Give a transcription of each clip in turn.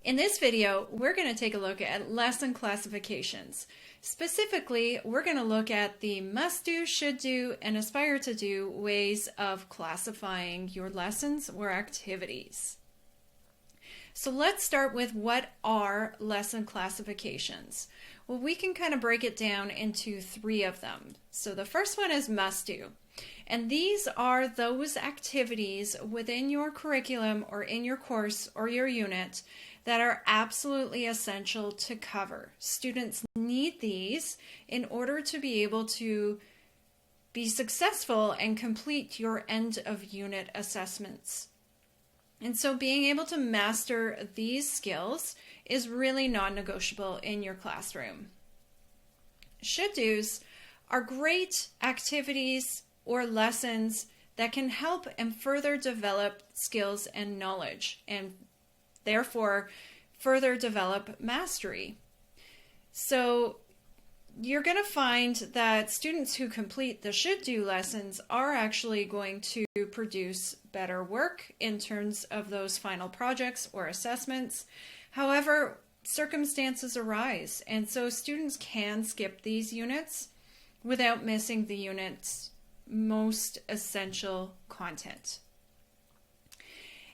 In this video, we're going to take a look at lesson classifications. Specifically, we're going to look at the must do, should do, and aspire to do ways of classifying your lessons or activities. So let's start with what are lesson classifications. Well, we can kind of break it down into three of them. So the first one is must do. And these are those activities within your curriculum or in your course or your unit that are absolutely essential to cover. Students need these in order to be able to be successful and complete your end of unit assessments. And so being able to master these skills is really non-negotiable in your classroom. Should-dos are great activities or lessons that can help and further develop skills and knowledge, and therefore further develop mastery. So you're going to find that students who complete the should do lessons are actually going to produce better work in terms of those final projects or assessments. However, circumstances arise, and so students can skip these units without missing the unit's most essential content.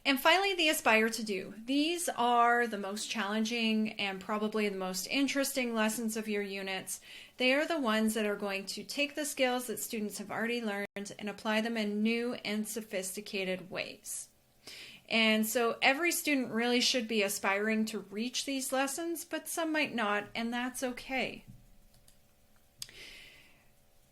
And finally, the aspire to do. These are the most challenging and probably the most interesting lessons of your units. They are the ones that are going to take the skills that students have already learned and apply them in new and sophisticated ways. And so every student really should be aspiring to reach these lessons, but some might not, and that's okay.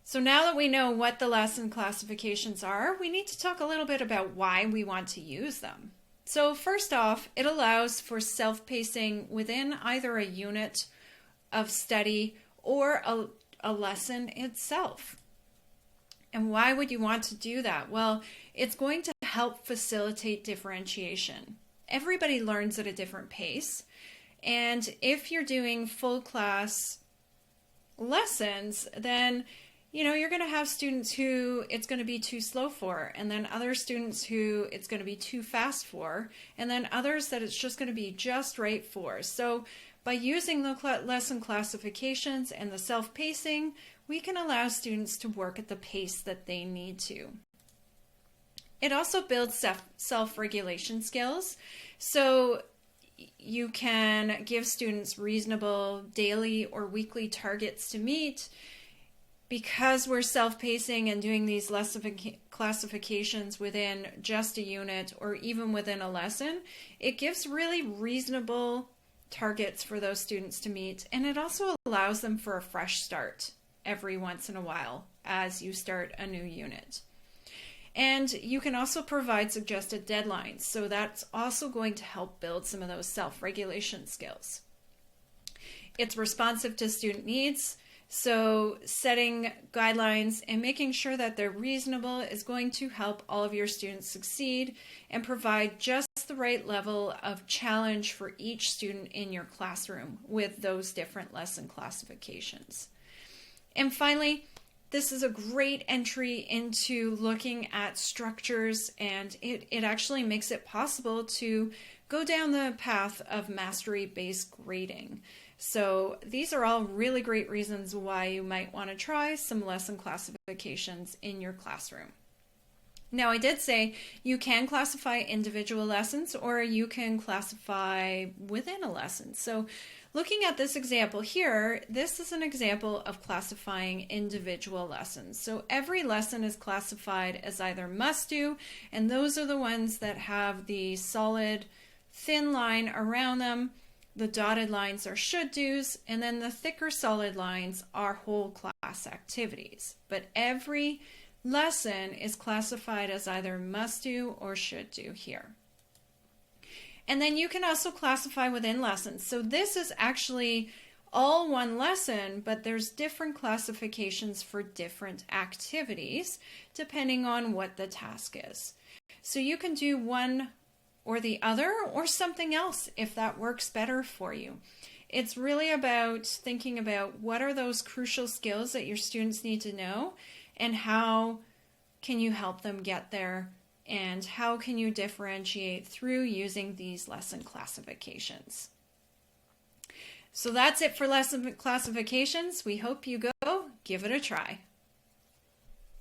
So now that we know what the lesson classifications are, we need to talk a little bit about why we want to use them. So first off, it allows for self-pacing within either a unit of study or a lesson itself. And why would you want to do that? Well, it's going to help facilitate differentiation. Everybody learns at a different pace. And if you're doing full class lessons, then you're going to have students who it's going to be too slow for, and then other students who it's going to be too fast for, and then others that it's just going to be just right for. So by using the lesson classifications and the self-pacing, we can allow students to work at the pace that they need to. It also builds self-regulation skills. So you can give students reasonable daily or weekly targets to meet. Because we're self-pacing and doing these lesson classifications within just a unit or even within a lesson, it gives really reasonable targets for those students to meet, and it also allows them for a fresh start every once in a while as you start a new unit. And you can also provide suggested deadlines, so that's also going to help build some of those self-regulation skills. It's responsive to student needs. So setting guidelines and making sure that they're reasonable is going to help all of your students succeed and provide just the right level of challenge for each student in your classroom with those different lesson classifications. And finally, this is a great entry into looking at structures, and it actually makes it possible to go down the path of mastery-based grading. So these are all really great reasons why you might want to try some lesson classifications in your classroom. Now, I did say you can classify individual lessons or you can classify within a lesson. So looking at this example here, this is an example of classifying individual lessons. So every lesson is classified as either must do, and those are the ones that have the solid thin line around them. The dotted lines are should do's, and then the thicker solid lines are whole class activities. But every lesson is classified as either must do or should do here. And then you can also classify within lessons. So this is actually all one lesson, but there's different classifications for different activities depending on what the task is. So you can do one or the other, or something else if that works better for you. It's really about thinking about what are those crucial skills that your students need to know and how can you help them get there and how can you differentiate through using these lesson classifications. So that's it for lesson classifications. We hope you go give it a try.